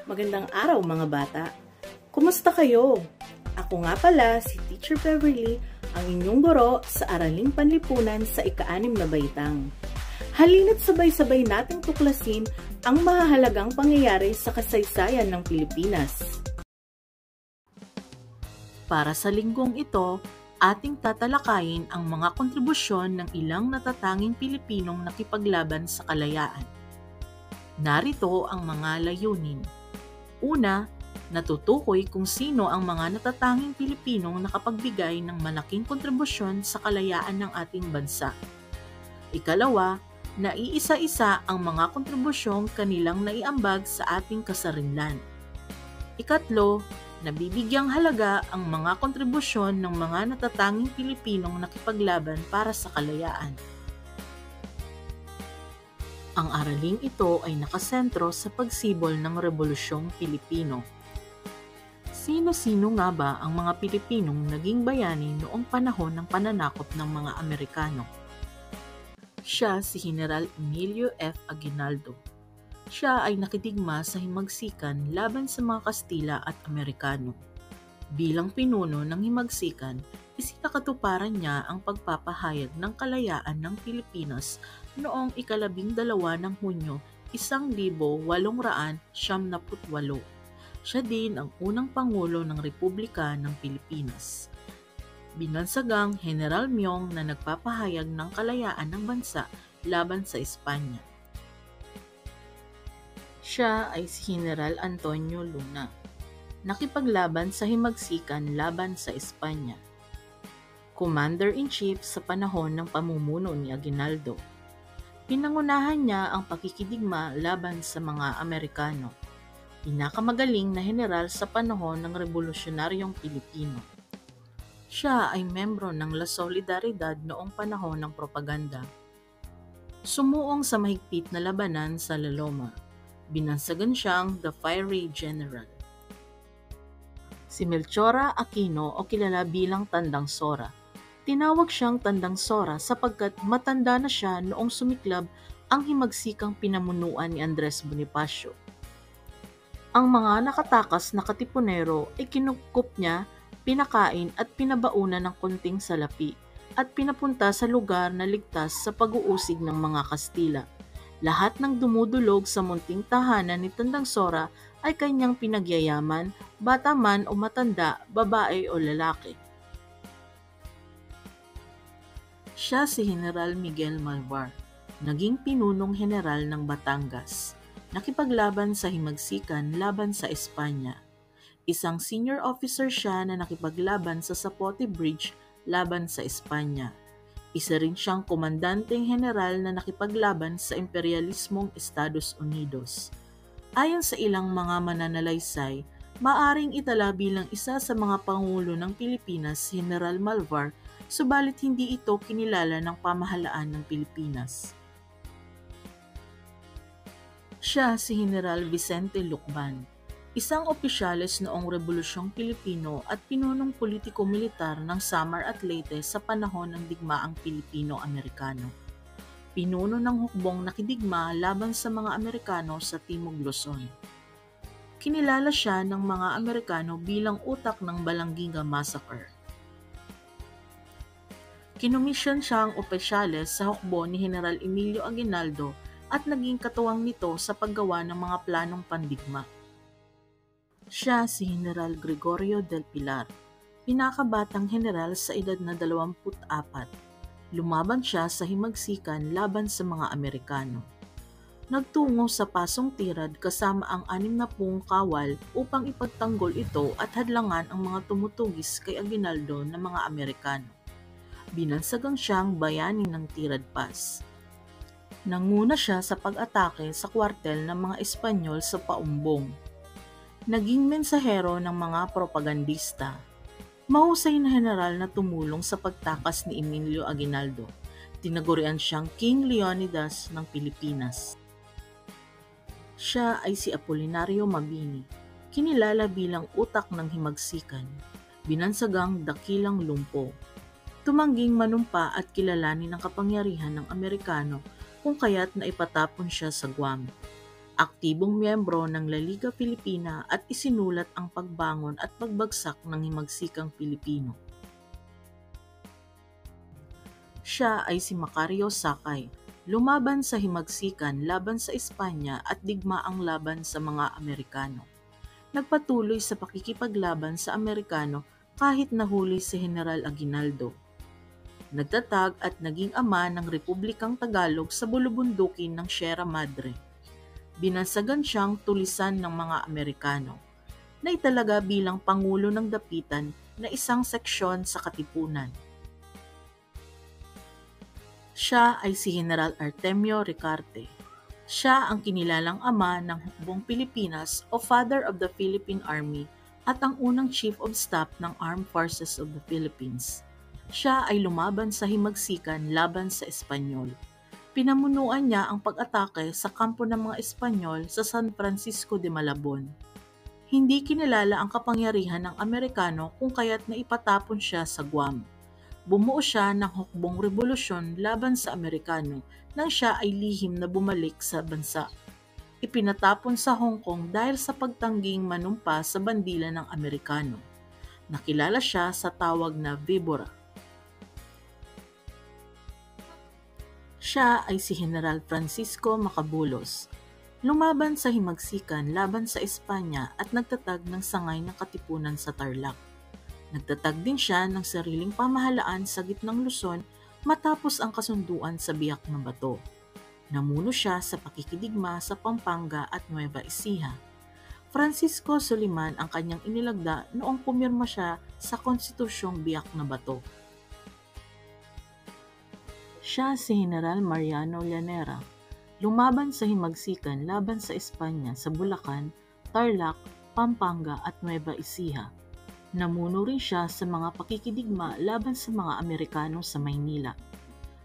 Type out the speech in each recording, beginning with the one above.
Magandang araw mga bata! Kumusta kayo? Ako nga pala si Teacher Beverly, ang inyong guro sa Araling Panlipunan sa ika-6 na baitang. Halina't sabay-sabay nating tuklasin ang mahahalagang pangyayari sa kasaysayan ng Pilipinas. Para sa linggong ito, ating tatalakayin ang mga kontribusyon ng ilang natatanging Pilipinong nakipaglaban sa kalayaan. Narito ang mga layunin. Una, natutukoy kung sino ang mga natatanging Pilipinong nakapagbigay ng malaking kontribusyon sa kalayaan ng ating bansa. Ikalawa, naiisa-isa ang mga kontribusyong kanilang naiambag sa ating kasarinlan. Ikatlo, nabibigyang halaga ang mga kontribusyon ng mga natatanging Pilipinong nakipaglaban para sa kalayaan. Ang araling ito ay nakasentro sa pagsibol ng Rebolusyong Pilipino. Sino-sino nga ba ang mga Pilipinong naging bayani noong panahon ng pananakop ng mga Amerikano? Siya si General Emilio F. Aguinaldo. Siya ay nakidigma sa himagsikan laban sa mga Kastila at Amerikano. Bilang pinuno ng himagsikan, isinakatuparan niya ang pagpapahayag ng kalayaan ng Pilipinas noong ika-12 ng Hunyo 1898. Siya din ang unang Pangulo ng Republika ng Pilipinas. Binansagang General Myong na nagpapahayag ng kalayaan ng bansa laban sa Espanya. Siya ay si General Antonio Luna. Nakipaglaban sa himagsikan laban sa Espanya. Commander-in-Chief sa panahon ng pamumuno ni Aguinaldo. Pinangunahan niya ang pakikidigma laban sa mga Amerikano. Pinakamagaling na general sa panahon ng Revolusyonaryong Pilipino. Siya ay membro ng La Solidaridad noong panahon ng propaganda. Sumuong sa mahigpit na labanan sa La Loma. Binansagan siyang The Fiery General. Si Melchora Aquino o kilala bilang Tandang Sora. Tinawag siyang Tandang Sora sapagkat matanda na siya noong sumiklab ang himagsikang pinamunuan ni Andres Bonifacio. Ang mga nakatakas na katipunero ay kinupkup niya, pinakain at pinabaunan ng konting salapi at pinapunta sa lugar na ligtas sa pag-uusig ng mga Kastila. Lahat ng dumudulog sa munting tahanan ni Tandang Sora ay kanyang pinagyayaman, bata man o matanda, babae o lalaki. Siya si General Miguel Malvar, naging pinunong general ng Batangas. Nakipaglaban sa himagsikan laban sa Espanya. Isang senior officer siya na nakipaglaban sa Zapote Bridge laban sa Espanya. Isa rin siyang komandanteng general na nakipaglaban sa imperialismong Estados Unidos. Ayon sa ilang mga mananalaysay, maaring itala bilang isa sa mga pangulo ng Pilipinas si General Malvar, subalit hindi ito kinilala ng pamahalaan ng Pilipinas. Siya si General Vicente Lucban, isang opisyales noong Rebolusyong Pilipino at pinunong politiko-militar ng Samar at Leyte sa panahon ng digmaang Pilipino-Amerikano. Pinuno ng hukbong nakidigma laban sa mga Amerikano sa Timog Luzon. Kinilala siya ng mga Amerikano bilang utak ng Balanginga Massacre. Kinomisyon siyang opisyales sa hukbo ni General Emilio Aguinaldo at naging katuwang nito sa paggawa ng mga planong pandigma. Siya si General Gregorio del Pilar, pinakabatang general sa edad na 24. Lumaban siya sa himagsikan laban sa mga Amerikano. Nagtungo sa Pasong Tirad kasama ang 60 kawal upang ipagtanggol ito at hadlangan ang mga tumutugis kay Aguinaldo na mga Amerikano. Binansagang siyang bayani ng Tirad Pass. Nanguna siya sa pag-atake sa kwartel ng mga Espanyol sa Paumbong. Naging mensahero ng mga propagandista. Mahusay na general na tumulong sa pagtakas ni Emilio Aguinaldo. Tinagurian siyang King Leonidas ng Pilipinas. Siya ay si Apolinario Mabini, kinilala bilang utak ng himagsikan. Binansagang Dakilang Lumpo. Tumangging manumpa at kilalanin ang kapangyarihan ng Amerikano kung kaya't naipatapon siya sa Guam. Aktibong miyembro ng La Liga Filipina at isinulat ang pagbangon at pagbagsak ng himagsikang Pilipino. Siya ay si Macario Sakay, lumaban sa himagsikan laban sa Espanya at digmaang laban sa mga Amerikano. Nagpatuloy sa pakikipaglaban sa Amerikano kahit nahuli si General Aguinaldo. Nagtatag at naging ama ng Republikang Tagalog sa bulubundukin ng Sierra Madre. Binasagan siyang tulisan ng mga Amerikano, na italaga bilang Pangulo ng Dapitan na isang seksyon sa Katipunan. Siya ay si General Artemio Ricarte. Siya ang kinilalang ama ng Hukbong Pilipinas o Father of the Philippine Army at ang unang Chief of Staff ng Armed Forces of the Philippines. Siya ay lumaban sa himagsikan laban sa Espanyol. Pinamunuan niya ang pag-atake sa kampo ng mga Espanyol sa San Francisco de Malabon. Hindi kinilala ang kapangyarihan ng Amerikano kung kaya't naipatapon siya sa Guam. Bumuo siya ng hukbong revolusyon laban sa Amerikano nang siya ay lihim na bumalik sa bansa. Ipinatapon sa Hong Kong dahil sa pagtangging manumpa sa bandila ng Amerikano. Nakilala siya sa tawag na Vibora. Siya ay si General Francisco Macabulos. Lumaban sa himagsikan laban sa Espanya at nagtatag ng sangay ng katipunan sa Tarlac. Nagtatag din siya ng sariling pamahalaan sa gitnang Luzon matapos ang kasunduan sa Biak ng Bato. Namuno siya sa pakikidigma sa Pampanga at Nueva Ecija. Francisco Soliman ang kanyang inilagda noong pumirma siya sa Konstitusyong Biak na Bato. Siya si General Mariano Llanera. Lumaban sa himagsikan laban sa Espanya sa Bulacan, Tarlac, Pampanga at Nueva Ecija. Namuno rin siya sa mga pakikidigma laban sa mga Amerikano sa Maynila.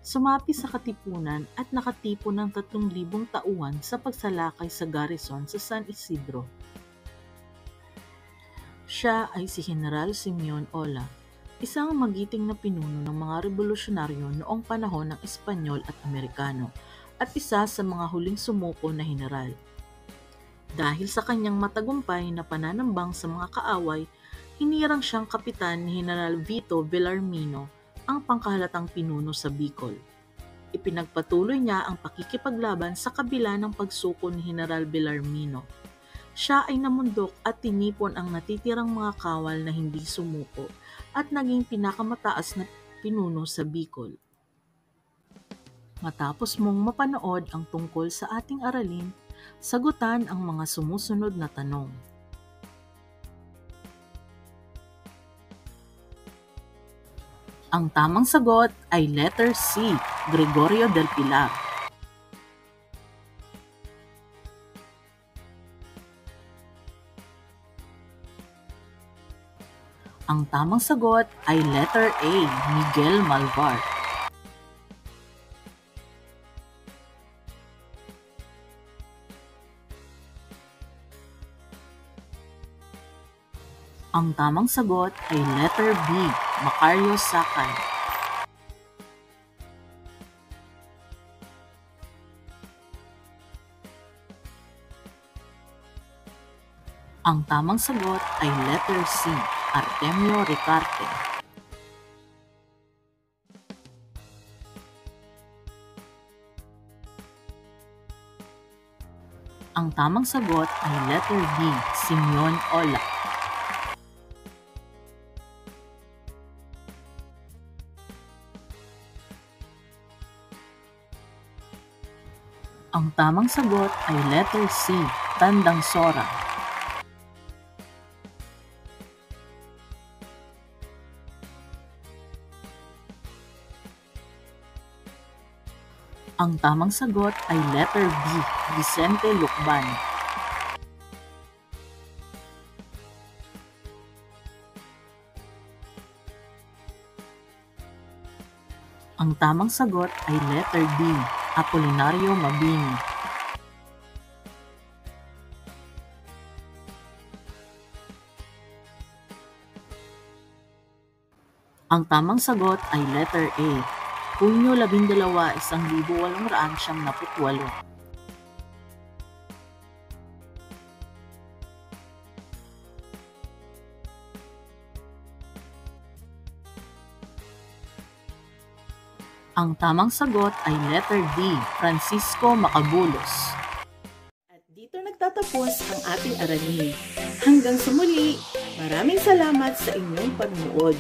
Sumapi sa Katipunan at nakatipo ng 3,000 tauhan sa pagsalakay sa garrison sa San Isidro. Siya ay si General Simeon Ola, isang magiting na pinuno ng mga revolusyonaryo noong panahon ng Espanyol at Amerikano at isa sa mga huling sumuko na general. Dahil sa kanyang matagumpay na pananambang sa mga kaaway, hinirang siyang kapitan ni General Vito Villarmino, ang pangkahalatang pinuno sa Bicol. Ipinagpatuloy niya ang pakikipaglaban sa kabila ng pagsuko ni General Villarmino. Siya ay namundok at tinipon ang natitirang mga kawal na hindi sumuko at naging pinakamataas na pinuno sa Bicol. Matapos mong mapanood ang tungkol sa ating aralin, sagutan ang mga sumusunod na tanong. Ang tamang sagot ay letter C, Gregorio del Pilar. Ang tamang sagot ay letter A, Miguel Malvar. Ang tamang sagot ay letter B, Macario Sakay. Ang tamang sagot ay letter C, Artemio Ricarte. Ang tamang sagot ay letter D, Simeon Ola. Ang tamang sagot ay letter C, Tandang Sora. Ang tamang sagot ay letter B, Vicente Lucban. Ang tamang sagot ay letter D, Apolinario Mabini. Ang tamang sagot ay letter A, Hunyo 12, 1898. Ang tamang sagot ay letter D, Francisco Macabulos. At dito nagtatapos ang ating aralin. Hanggang sa muli, maraming salamat sa inyong panunood.